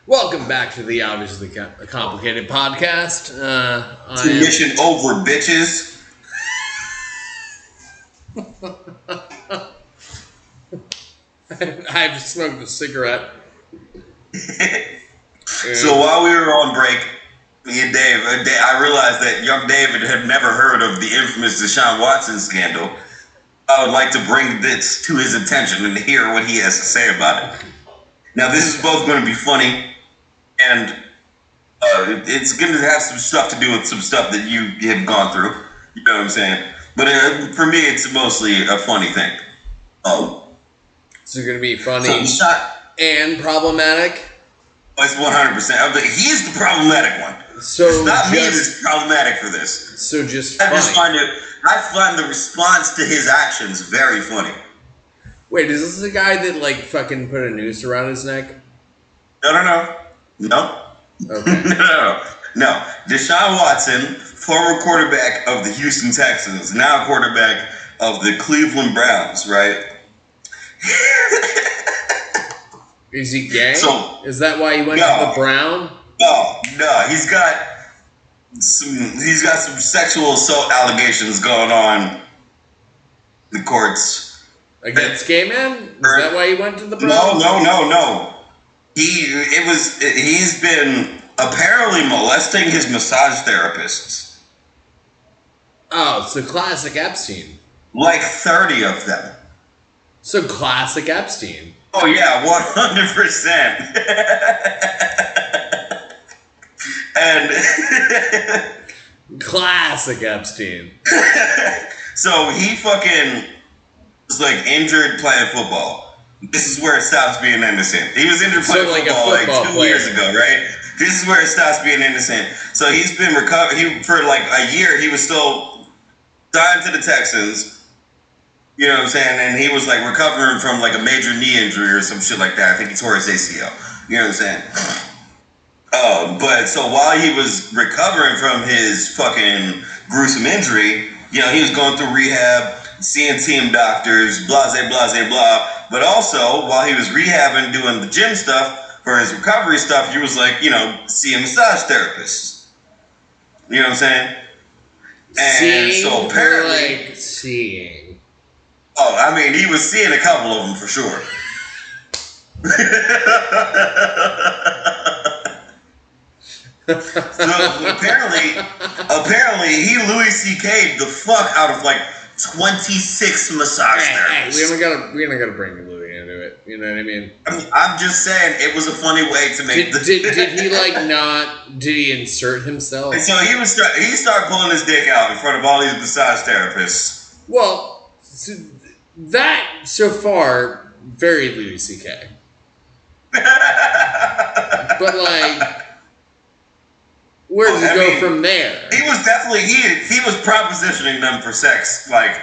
Welcome back to the Obviously Complicated podcast. Mission over, bitches. I've smoked a cigarette. So while we were on break, me and Dave, I realized that young David had never heard of the infamous Deshaun Watson scandal. I would like to bring this to his attention and hear what he has to say about it. Now, this is both going to be funny, and it's going to have some stuff to do with some stuff that you have gone through. You know what I'm saying? But for me, it's mostly a funny thing. So it's going to be funny so and problematic? It's 100%. He is the problematic one. So it's not me that's problematic for this. So just I find the response to his actions very funny. Wait, is this the guy that like fucking put a noose around his neck? No. Okay. No. Deshaun Watson, former quarterback of the Houston Texans, now quarterback of the Cleveland Browns, right? Is he gay? So, is that why he went to the Brown? No. He's got some sexual assault allegations going on in the courts. Against gay men? Is that why he went to the Brown? No. He's been apparently molesting his massage therapists. Oh, so classic Epstein. Like 30 of them. So classic Epstein. Oh yeah, 100%. And classic Epstein. So he fucking was like injured playing football. This is where it stops being innocent. He was injured playing football like 2 years ago, right? This is where it stops being innocent. So he's been recovered. For like a year, he was still signed to the Texans. You know what I'm saying? And he was like recovering from like a major knee injury or some shit like that. I think he tore his ACL. You know what I'm saying? But so while he was recovering from his fucking gruesome injury, you know, he was going through rehab, seeing team doctors, blah. But also, while he was rehabbing, doing the gym stuff for his recovery stuff, he was like, you know, seeing massage therapists. You know what I'm saying? And so apparently, seeing. Oh, I mean, he was seeing a couple of them for sure. So apparently, he Louis C.K'd the fuck out of like 26 massage therapists. We don't gotta bring Louis into it. You know what I mean? I'm just saying it was a funny way to make. Did he like not? Did he insert himself? And so he started pulling his dick out in front of all these massage therapists. Well, that so far very Louis C.K. But like. Where does it go from there? He was definitely he was propositioning them for sex. Like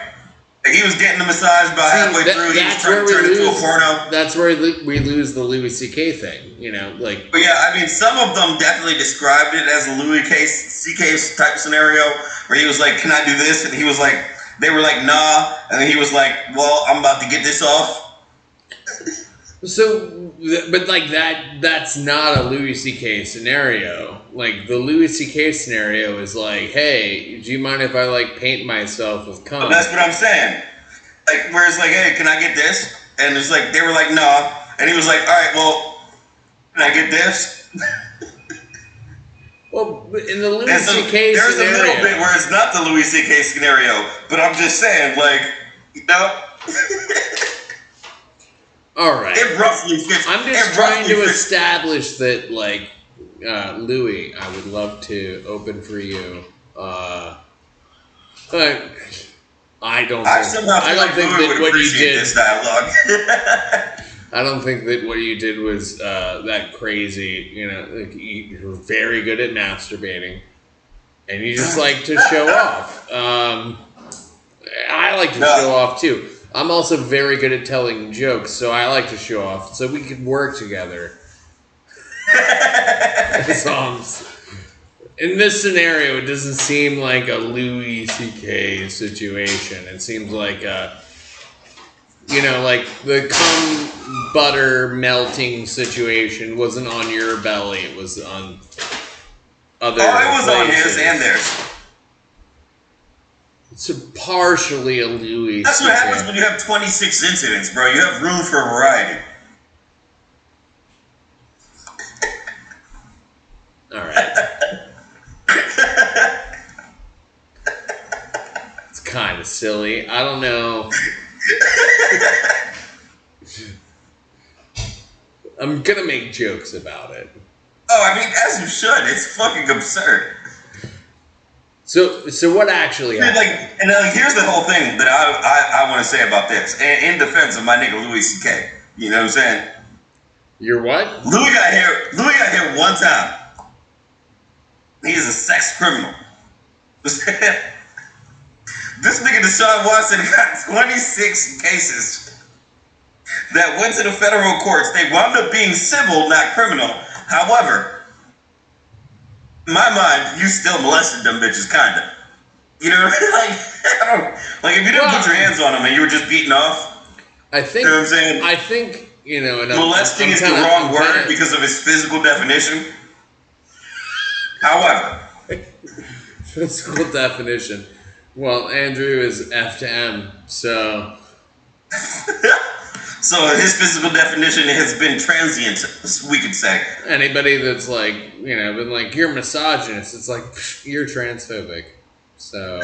he was getting the massage about halfway through. He was trying to turn it into a porno. That's where we lose the Louis C.K. thing. You know, like. But yeah, I mean, some of them definitely described it as a Louis C.K. type scenario where he was like, "Can I do this?" And he was like, they were like, "Nah," and then he was like, "Well, I'm about to get this off." So, but like that's not a Louis C.K. scenario. Like the Louis C.K. scenario is like, hey, do you mind if I like paint myself with cum? But that's what I'm saying. Like, where it's like, hey, can I get this? And it's like, they were like, nah. And he was like, all right, well, can I get this? Well, in the Louis C.K. there's scenario. There's a little bit where it's not the Louis C.K. scenario, but I'm just saying, like, you know. All right. It roughly fits. I'm just trying to establish that, like, Louis, I would love to open for you. But I don't think that what you did. This dialogue. I don't think that what you did was that crazy. You know, like, you're very good at masturbating, and you just like to show off. I like to show off too. I'm also very good at telling jokes, so I like to show off. So we could work together. In this scenario, it doesn't seem like a Louis C.K. situation. It seems like you know, like the cum butter melting situation wasn't on your belly; it was on other. Oh, it was places. on his and theirs. It's partially a Louis. That's what happens when you have 26 incidents, bro. You have room for variety. All right. It's kind of silly. I don't know. I'm gonna make jokes about it. Oh, I mean, as you should. It's fucking absurd. So what actually happened? Here's the whole thing that I want to say about this, in defense of my nigga Louis C.K. You know what I'm saying? You're what? Louis got here one time. He is a sex criminal. This nigga Deshaun Watson got 26 cases that went to the federal courts. They wound up being civil, not criminal. However, in my mind, you still molested them bitches, kinda. You know what I mean? Like if you didn't put your hands on them and you were just beating off. I think. You know what I'm saying? I think, you know, and molesting is the wrong word because of its physical definition. However, physical definition. Well, Andrew is F to M, so. So his physical definition has been transient, we could say. Anybody that's like, you know, been like, you're misogynist, it's like, you're transphobic. So.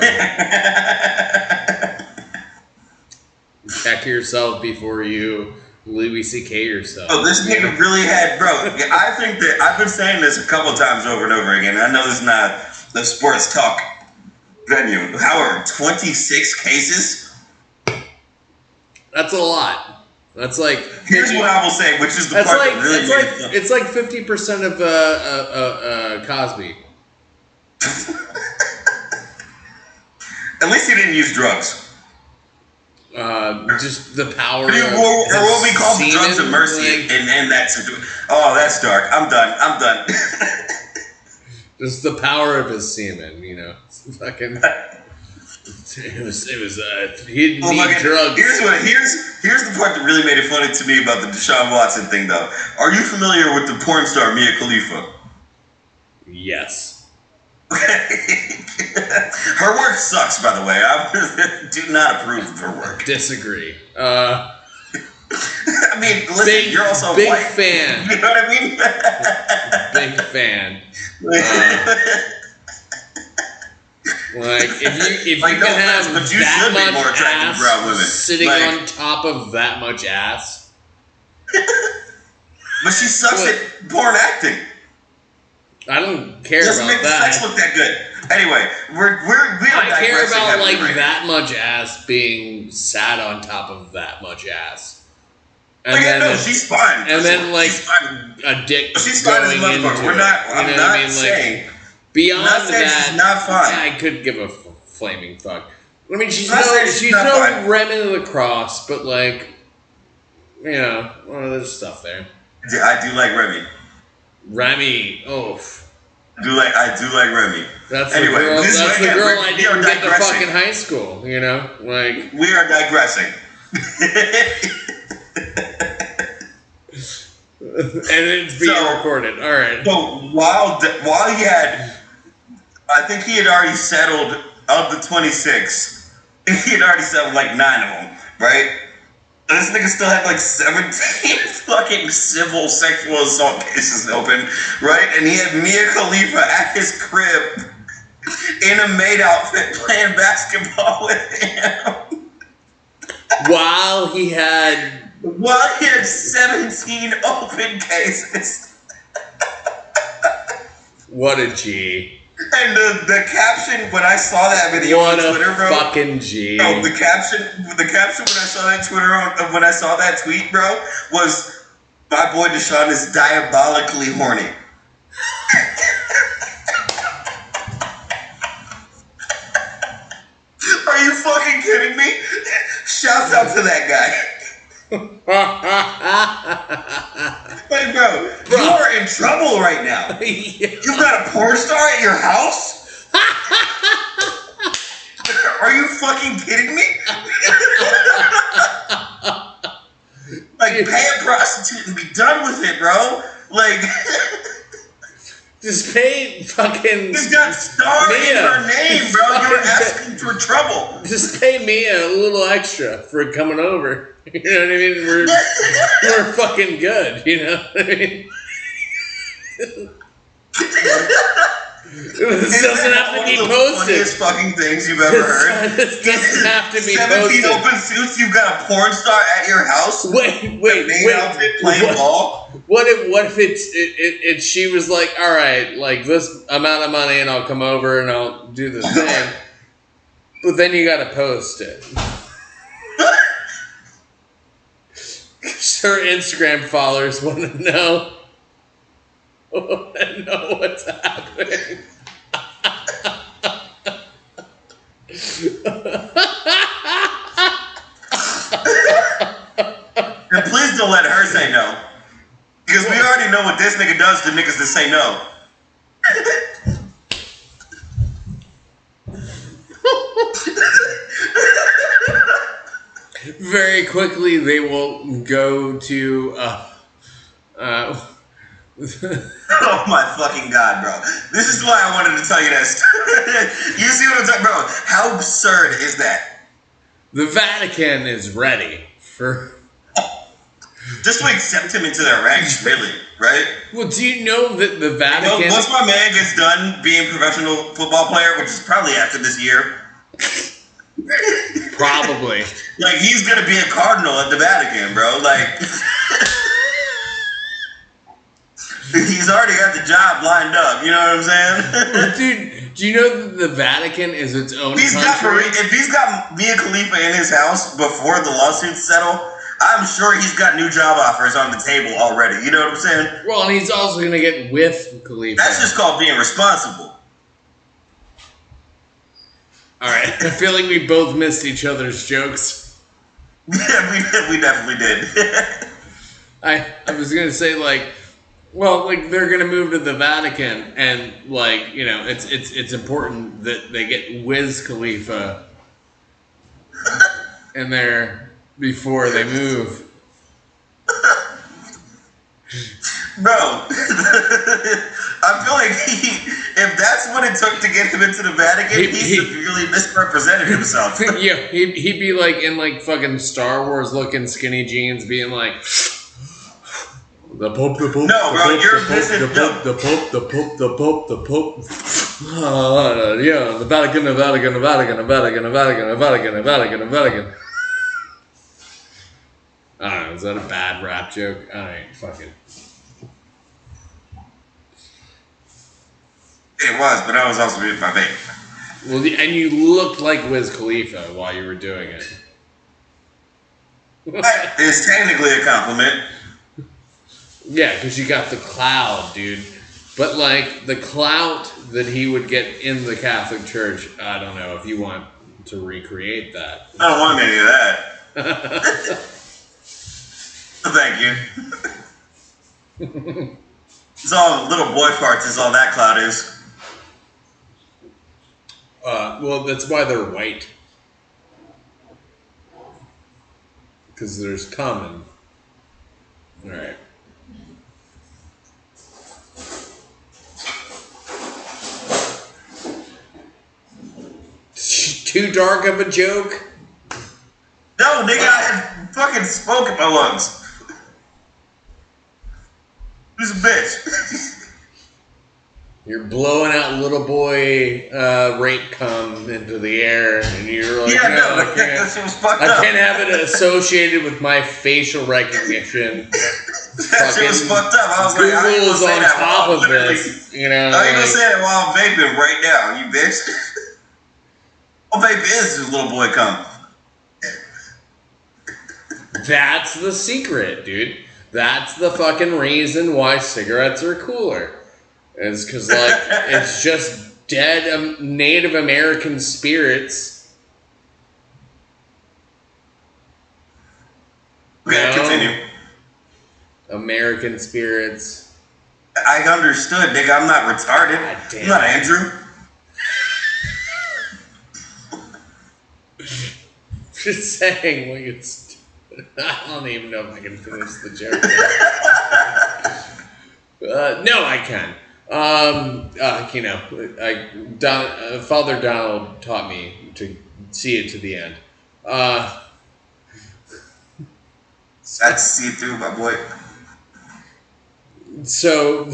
Check yourself before you Louis C.K. yourself. Oh, this nigga really had, bro. I think that I've been saying this a couple times over and over again. I know this is not the sports talk venue. However, 26 cases? That's a lot. That's like. Here's what I will say, which is the part that really made it's like 50% of Cosby. At least he didn't use drugs. Just the power. Or what we call the drugs of mercy in that situation. Oh, that's dark. I'm done. Just the power of his semen, you know. Fucking. It was. He didn't need drugs. Here's the part that really made it funny to me about the Deshaun Watson thing, though. Are you familiar with the porn star Mia Khalifa? Yes. Her work sucks, by the way. I do not approve of her work. Disagree. I mean, listen, you're also big white. Fan. You know what I mean? Big fan. Like if you can have but you that should be much more attractive to brown women sitting on top of that much ass. But she sucks at porn acting. I don't care doesn't about make that. the sex look that good. Anyway, we are I care about like right that much ass being sat on top of that much ass. And no, she's fine. And then like a dick going into it. I'm not saying. Beyond that, she's not fine. I could give a flaming fuck. I mean, she's no Remy Lacrosse, but like, you know, well, there's stuff there. Yeah, I do like Remy. Remy, oh. I do like Remy. That's the girl I didn't get to fucking high school, you know? Like, we are digressing. And it's being recorded. All right. So while he had, I think he had already settled of the 26. He had already settled like 9 of them, right? This nigga still had like 17 fucking civil sexual assault cases open, right? And he had Mia Khalifa at his crib in a maid outfit playing basketball with him. While he had 17 open cases. What a G. And the caption when I saw that video on Twitter, bro. Fucking G. Bro, the caption when I saw that when I saw that tweet, bro, was my boy Deshaun is diabolically horny. Are you fucking kidding me? Shouts out to that guy. Hey, bro, you are in trouble right now. You've got a porn star at your house? Are you fucking kidding me? Like, pay a prostitute and be done with it, bro. Like, just pay fucking. He's got star Mia. in her name, bro. You're asking for trouble. Just pay Mia a little extra for coming over. You know what I mean? We're fucking good. You know what I mean? This doesn't have to be posted. One of the funniest fucking things you've ever heard. This doesn't have to be 17 posted. open suits. You've got a porn star at your house. Wait. Outfit playing ball. What if it's she was like, all right, like this amount of money, and I'll come over and I'll do this thing, but then you got to post it. Her Instagram followers want to know what's happening. And please don't let her say no. Because we already know what this nigga does to niggas that say no. Very quickly, they will go to. Oh my fucking god, bro. This is why I wanted to tell you that story. You see what I'm talking about? Bro, how absurd is that? The Vatican is ready for. Just to accept him into their ranks, really, right? Well, do you know that the Vatican... Well, once my man gets done being a professional football player, which is probably after this year... Probably. Like, he's gonna be a cardinal at the Vatican, bro. Like... He's already got the job lined up, you know what I'm saying? Dude, do you know that the Vatican is its own country? If he's got Mia Khalifa in his house before the lawsuits settle... I'm sure he's got new job offers on the table already. You know what I'm saying? Well, and he's also going to get with Khalifa. That's just called being responsible. All right. I feel like we both missed each other's jokes. Yeah, we definitely did. I was going to say, like, well, like, they're going to move to the Vatican, and, like, you know, it's important that they get Wiz Khalifa in there before they move. Bro, I feel like if that's what it took to get him into the Vatican, he severely misrepresented himself. Yeah, he'd be like in like fucking Star Wars looking skinny jeans, being like, the Pope. No, bro, you're missing the Pope. Yeah, the Vatican. I don't know, is that a bad rap joke? Alright, fuck it. It was, but I was also being my baby. Well, and you looked like Wiz Khalifa while you were doing it. It's technically a compliment. Yeah, because you got the clout, dude. But, like, the clout that he would get in the Catholic Church, I don't know if you want to recreate that. I don't want any of that. Thank you. It's all little boy parts is all that cloud is. Well, that's why they're white. Because there's common. Alright. Too dark of a joke? No, nigga, I had fucking smoke in my lungs. Who's a bitch? You're blowing out little boy rape cum into the air, and you're like, yeah, no, I that shit was fucked I up. can't have it associated with my facial recognition. That shit was fucked up. I was Google like, how you gonna is say on that top while of literally... this, you know? How you gonna say that while I'm vaping right now, you bitch? What vape is this little boy cum? That's the secret, dude. That's the fucking reason why cigarettes are cooler. It's because, like, it's just dead Native American spirits. Okay, continue. American spirits. I understood, nigga. I'm not retarded. I'm not Andrew. Just saying, like, it's... I don't even know if I can finish the joke. No, I can. Father Donald taught me to see it to the end. That's see through, my boy. So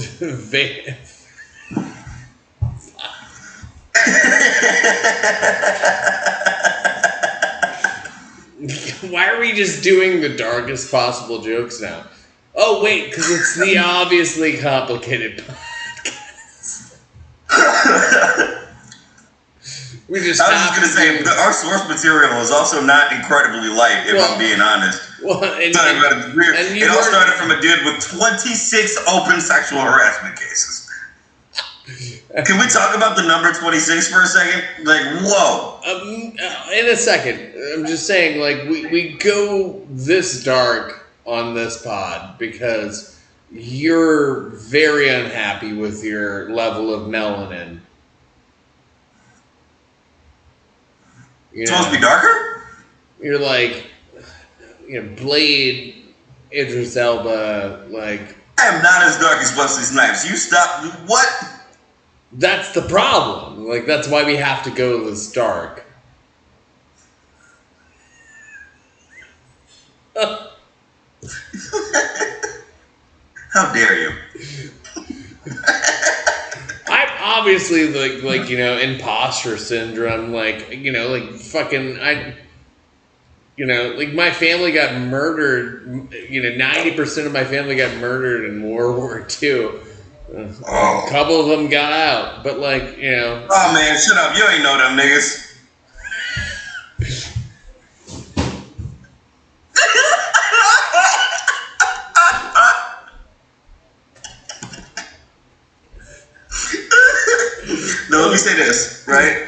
why are we just doing the darkest possible jokes now? Oh wait, because it's the obviously complicated podcast. I was just gonna say our source material is also not incredibly light, if I'm being honest. Well, it all started from a dude with 26 open sexual harassment cases. Can we talk about the number 26 for a second? Like, whoa. In a second. I'm just saying, like, we go this dark on this pod because you're very unhappy with your level of melanin. It's supposed to be darker? You're like, Blade, Idris Elba, like... I am not as dark as Wesley Snipes. You stop. What? That's the problem. Like, that's why we have to go this dark. How dare you? I'm obviously like imposter syndrome, like my family got murdered. 90% of my family got murdered in World War II. A couple of them got out, but Oh man, shut up! You ain't know them niggas. No, let me say this, right?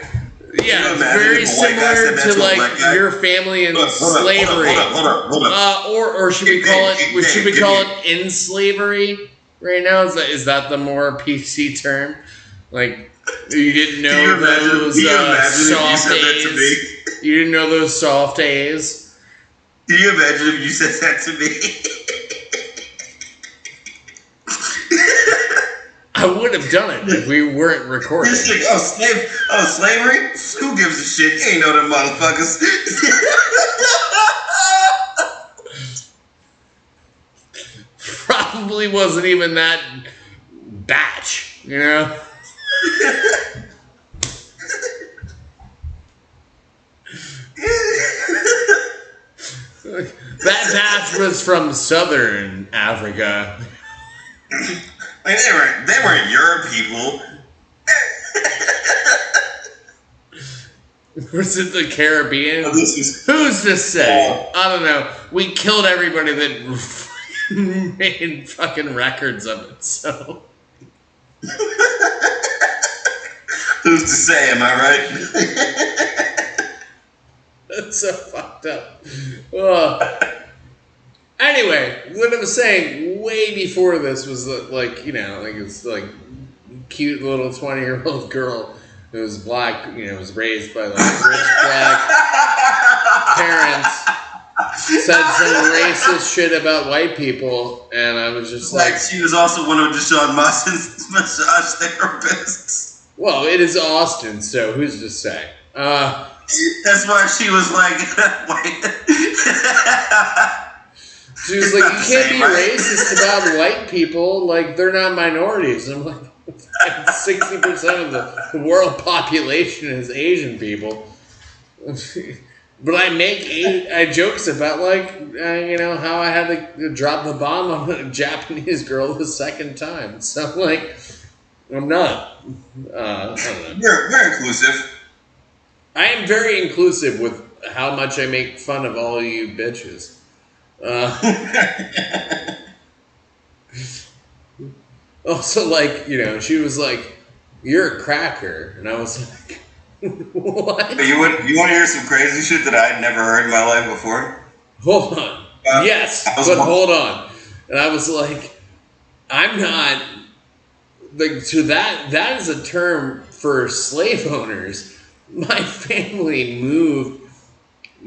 Yeah, it's very similar to like your family in slavery. Hold up. Or should we call it in slavery right now? Is that the more PC term? Like you didn't know those soft A's? You didn't know those soft A's? Can you imagine if you said that to me? I would have done it if we weren't recording. This thing, slavery? Who gives a shit? You ain't know them motherfuckers. Probably wasn't even that batch, That batch was from southern Africa. Like they weren't your people. Was it the Caribbean? Who's to say? I don't know. We killed everybody that made fucking records of it, so. Who's to say, am I right? That's so fucked up. Anyway, what I was saying way before this was it's like cute little 20-year-old girl who was black, was raised by like rich black parents, said some racist shit about white people, and I was just like she was also one of Deshaun Watson's massage therapists. Well, it is Austin, so who's to say? That's why she was like She was like, you can't be racist about white people. Like, they're not minorities. And I'm like, 60% of the world population is Asian people. But I make jokes about, how I had to drop the bomb on a Japanese girl the second time. So, I'm not. I don't know. We're inclusive. I am very inclusive with how much I make fun of all you bitches. Also, she was like, "You're a cracker," and I was like, "What?" You want to hear some crazy shit that I'd never heard in my life before? Hold on. Yes, but hold on. And I was like, "I'm not so that is a term for slave owners. My family moved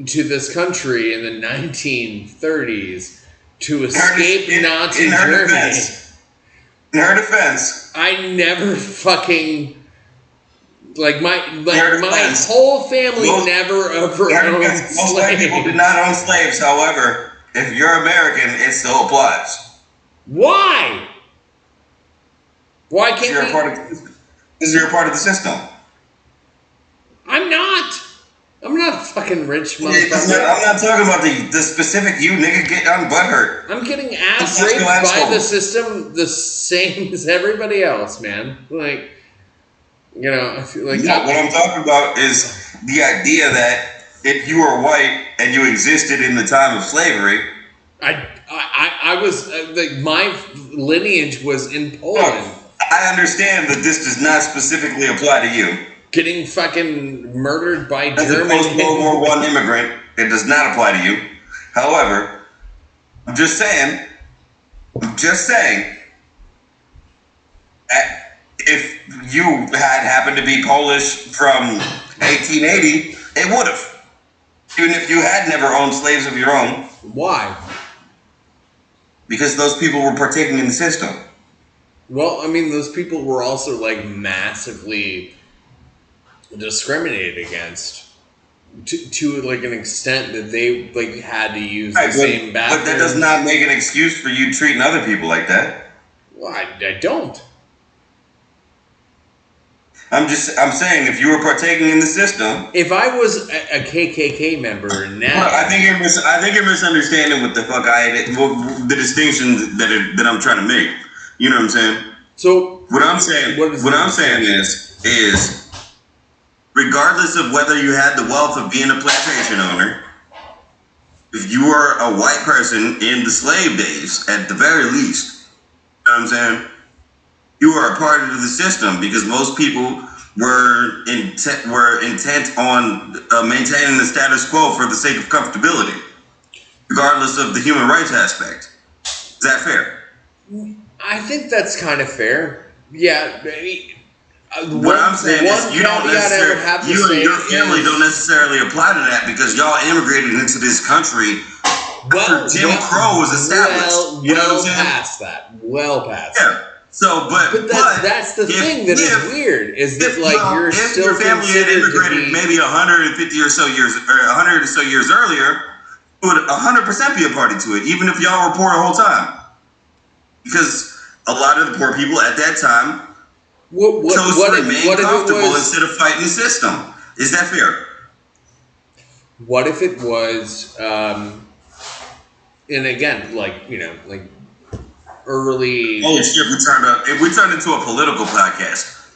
to this country in the 1930s to escape Nazi Germany. In her defense, I never fucking my whole family never owned slaves. Most white people did not own slaves. However, if you're American, it still applies. Why? Why can't you? Because you're a part of the system. I'm not a fucking rich motherfucker. I'm not talking about the specific you, nigga. Get on butthurt. I'm getting ass raped by the system the same as everybody else, man. Like, you know, I feel like... No, what I'm talking about is the idea that if you were white and you existed in the time of slavery... I was... my lineage was in Poland. I understand that this does not specifically apply to you. Getting fucking murdered by Germany. As a post-World War I immigrant, it does not apply to you. However, I'm just saying, if you had happened to be Polish from 1880, it would have. Even if you had never owned slaves of your own. Why? Because those people were partaking in the system. Well, I mean, those people were also, like, massively discriminated against to like an extent that they, like, had to use the same bathroom. But that does not make an excuse for you treating other people like that. Well, I don't. I'm saying if you were partaking in the system. If I was a KKK member now, I think you're misunderstanding what the fuck the distinction that I'm trying to make. You know what I'm saying? So what I'm saying is regardless of whether you had the wealth of being a plantation owner, if you were a white person in the slave days, at the very least, you know what I'm saying? You are a part of the system because most people were intent on maintaining the status quo for the sake of comfortability, regardless of the human rights aspect. Is that fair? I think that's kind of fair. Yeah. What I'm saying is you don't necessarily, you and your family don't necessarily apply to that because y'all immigrated into this country after Jim Crow was established. Well past that. Yeah. So, but that's the thing that is weird is that you're if still your family had immigrated maybe 150 or so years or 100 or so years earlier, it would 100% be a party to it, even if y'all were poor the whole time, because a lot of the poor people at that time chose to remain comfortable instead of fighting the system. Is that fair? What if it was, and again, early. Holy shit! We turned into a political podcast.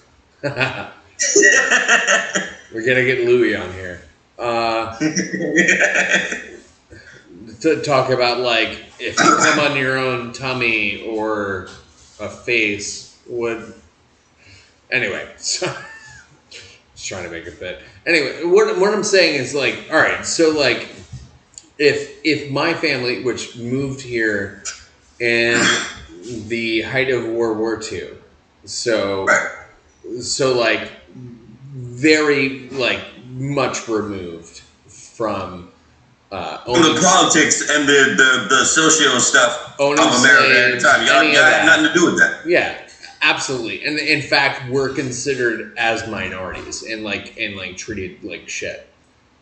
We're gonna get Louis on here to talk about if you come on your own tummy or a face would. Anyway, so just trying to make a bit. Anyway, what I'm saying is all right. So if my family, which moved here in the height of World War II, so very much removed from the politics and the social stuff of America at the time. Y'all had nothing to do with that. Yeah, absolutely. And in fact, we're considered as minorities and treated like shit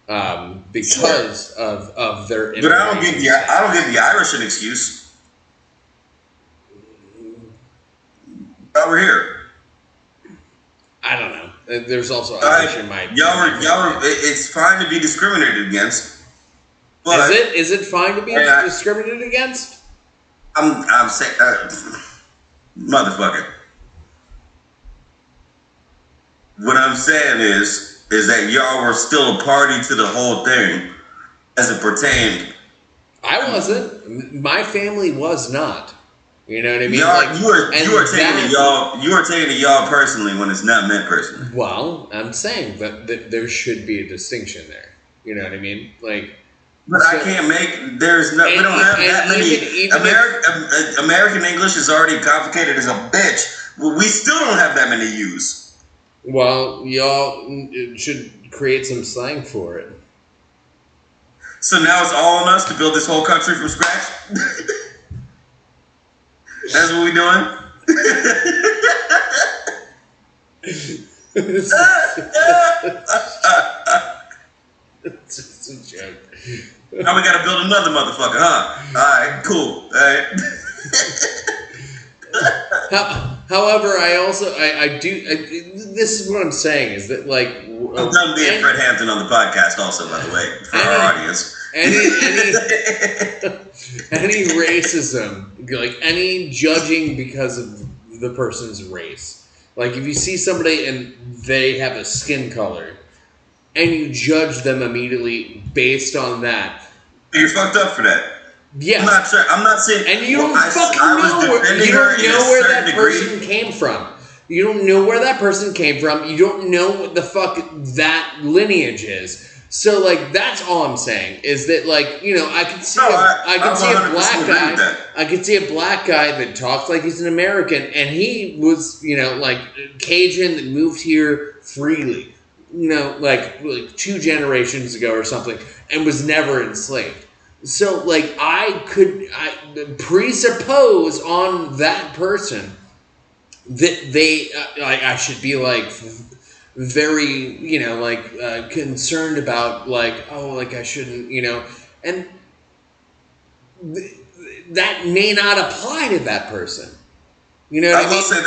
because of their. But I don't get the Irish an excuse. Over here, I don't know. There's also Irish in my. It's fine to be discriminated against. But is it fine to be discriminated against? I'm saying, motherfucker. What I'm saying is that y'all were still a party to the whole thing as it pertained. I wasn't. My family was not. You know what I mean? You are taking it y'all personally when it's not meant personally. Well, I'm saying that there should be a distinction there. You know what I mean? But I can't make. We don't have that many. American English is already complicated as a bitch. We still don't have that many U's. Well, y'all should create some slang for it. So now it's all on us to build this whole country from scratch? That's what we doing? It's just a joke. Now we gotta build another motherfucker, huh? Alright, cool. Alright. However, I do. This is what I'm saying is that, like, I'm done being Fred Hampton on the podcast, also, by the way, for our audience. Any racism, like any judging because of the person's race. Like, if you see somebody and they have a skin color, and you judge them immediately based on that, you're fucked up for that. Yeah, I'm not sure. I'm not saying. And you don't fucking know where that person came from. You don't know where that person came from. You don't know what the fuck that lineage is. So, like, that's all I'm saying is that, like, you know, I could see a black guy. I could see a black guy that talks like he's an American, and he was, you know, like Cajun that moved here freely, you know, like 2 generations ago or something, and was never enslaved. So, like, I presuppose on that person that they, I should be, like, very, you know, like, concerned about, like, oh, like, I shouldn't, you know, and that may not apply to that person. You know what I mean? I will say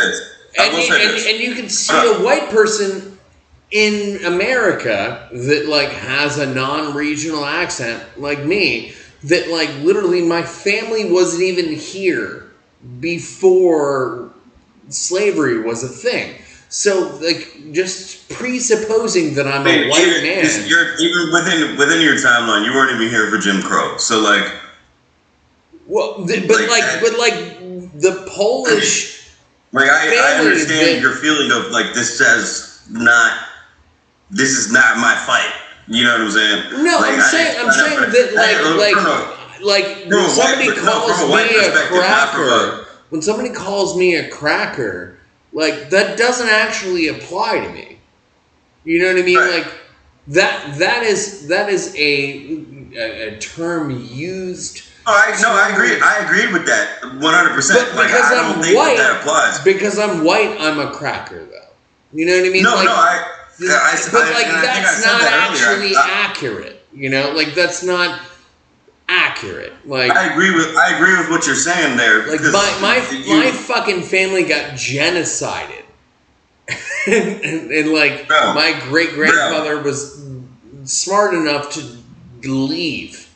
this. And you can see a white person in America that, like, has a non-regional accent, like me, that, like, literally my family wasn't even here before slavery was a thing. So, like, just presupposing that I'm a white man. You're even within your timeline. You weren't even here for Jim Crow. So, like, well, but the Polish. Like, I understand your feeling of, like, this is not my fight. You know what I'm saying? No, like, I'm saying that, when somebody calls me a cracker, when somebody calls me a cracker, like, that doesn't actually apply to me. You know what I mean? Right. Like, that is a term used. I agree. I agree with that 100%. But because I'm white, that applies. Because I'm white, I'm a cracker, though. You know what I mean? That's not actually accurate. You know, like, that's not accurate. Like, I agree with what you're saying there. Like, my fucking family got genocided, and like, my great grandfather was smart enough to leave.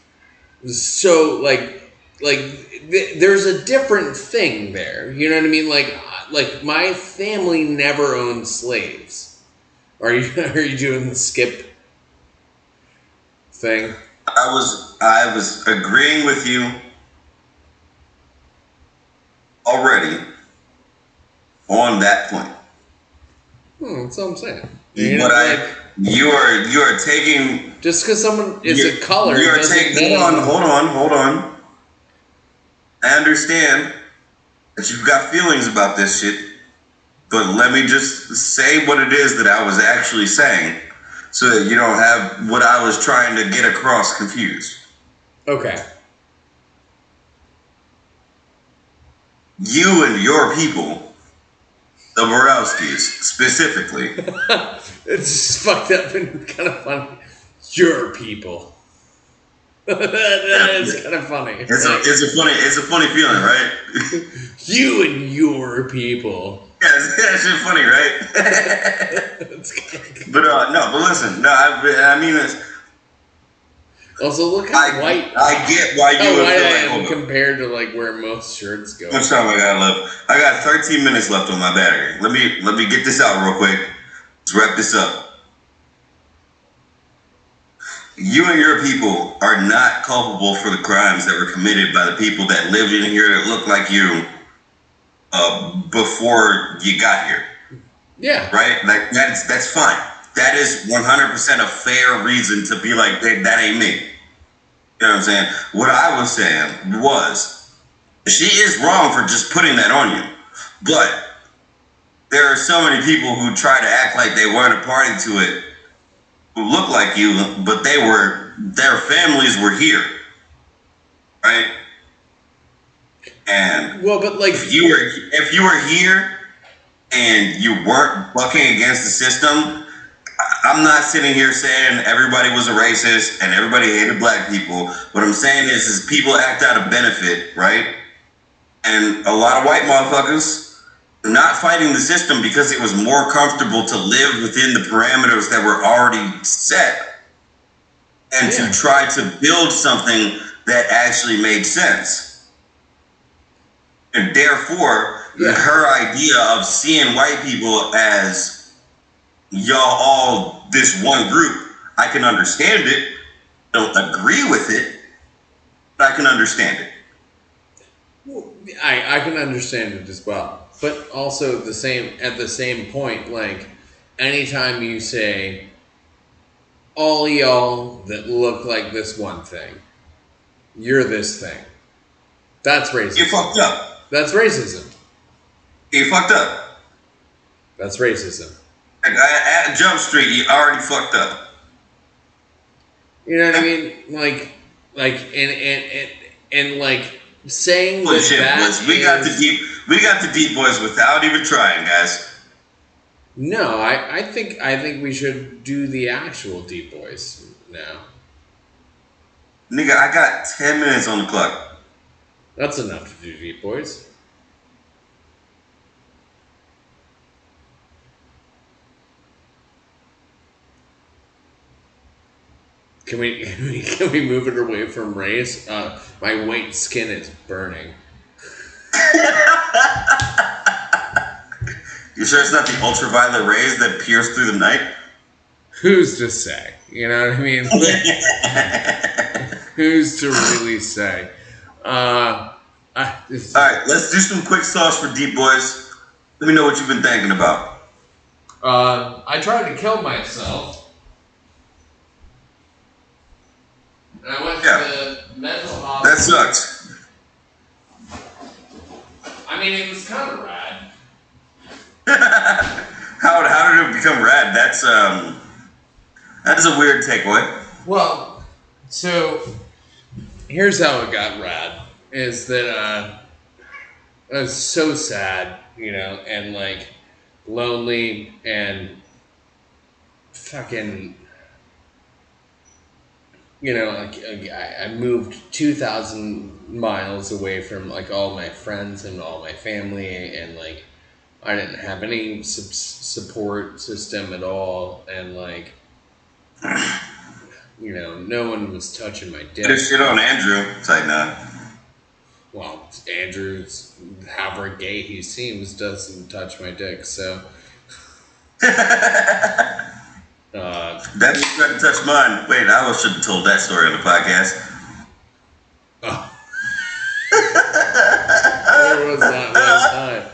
So, like, there's a different thing there. You know what I mean? Like my family never owned slaves. Are you doing the skip thing? I was agreeing with you already on that point. That's what I'm saying. You are taking, just because someone is a color. You are taking. Hold on. I understand that you've got feelings about this shit, but let me just say what it is that I was actually saying, so that you don't have what I was trying to get across confused. Okay. You and your people, the Borowskis specifically. It's just fucked up and kind of funny. Your people. that is kind of funny. It's a funny feeling, right? You and your people. Yeah, it's just funny, right? But listen, I mean this. Also, look how white. I get why you would feel I am compared to, like, where most shirts go. How much time I got left? I got 13 minutes left on my battery. Let me get this out real quick. Let's wrap this up. You and your people are not culpable for the crimes that were committed by the people that lived in here that look like you before you got here. Yeah. Right? Like, that's fine. That is 100% a fair reason to be like, that ain't me. You know what I'm saying? What I was saying was, she is wrong for just putting that on you. But there are so many people who try to act like they weren't a party to it, who look like you, but they were their families were here, right? And well, but like if you were here and you weren't bucking against the system, I'm not sitting here saying everybody was a racist and everybody hated black people. What I'm saying is people act out of benefit, right? And a lot of white motherfuckers not fighting the system because it was more comfortable to live within the parameters that were already set and to try to build something that actually made sense. And therefore, her idea of seeing white people as y'all all this one group, I can understand it. Don't agree with it, but I can understand it. I can understand it as well, but also at the same point, like anytime you say all y'all that look like this one thing, you're this thing. That's racism. You fucked up. That's racism. You fucked up. That's racism. Like, at Jump Street, you already fucked up. You know what I mean? Like, and like saying that we got the deep boys without even trying, guys. No, I think we should do the actual deep boys now. Nigga, I got 10 minutes on the clock. That's enough to do deep boys. Can we move it away from race? My white skin is burning. You sure it's not the ultraviolet rays that pierce through the night? Who's to say? You know what I mean? Who's to really say? All right, let's do some quick sauce for deep boys. Let me know what you've been thinking about. I tried to kill myself. And I went to the mental hospital. That sucks. I mean, it was kind of rad. How did it become rad? That is a weird takeaway. Well, so here's how it got rad. Is that I was so sad, you know, and like lonely and fucking, you know, like I moved 2,000 miles away from like all my friends and all my family, and like I didn't have any support system at all, and like, you know, no one was touching my dick. Just shit on Andrew. It's like, nah. Well, Andrew's, however gay he seems, doesn't touch my dick, so. That just tried to touch mine. Wait, I should have told that story on the podcast. Oh. Where was that last time?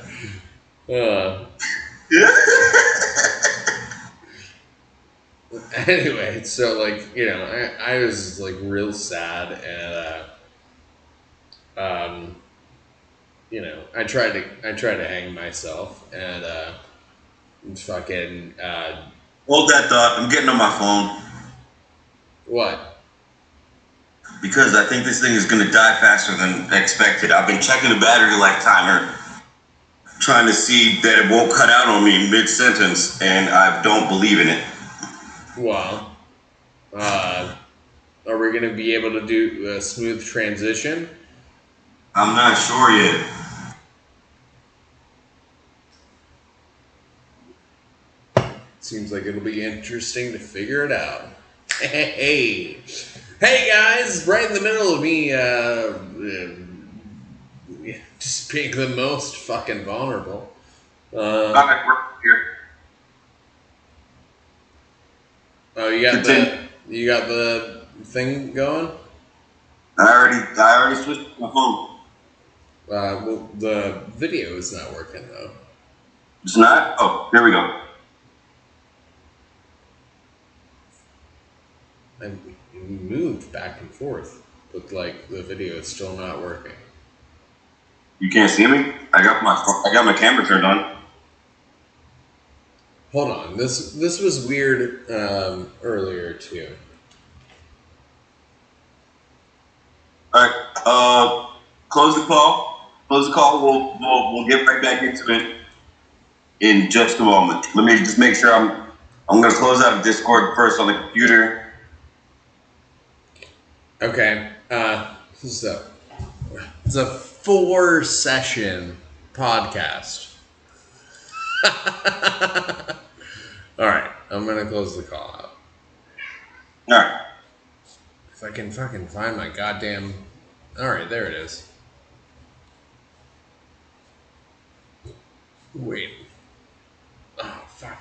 Anyway, so like, you know, I was like real sad, and you know, I tried to hang myself, and fucking hold that thought. I'm getting on my phone. What? Because I think this thing is going to die faster than expected. I've been checking the battery life timer, trying to see that it won't cut out on me mid-sentence, and I don't believe in it. Well, are we going to be able to do a smooth transition? I'm not sure yet. Seems like it'll be interesting to figure it out. Hey guys, right in the middle of me just being the most fucking vulnerable. We're here. Oh, you got the thing going? I already switched my phone. Well, the video is not working though. It's not? Oh, here we go. I moved back and forth, but like the video is still not working. You can't see me? I got my camera turned on. Hold on. This was weird earlier too. All right. Close the call. Close the call. We'll get right back into it in just a moment. Let me just make sure I'm going to close out of Discord first on the computer. Okay. So it's a 4-session podcast. All right. I'm going to close the call out. All right. If I can fucking find my goddamn... All right, there it is. Wait. Oh, fuck.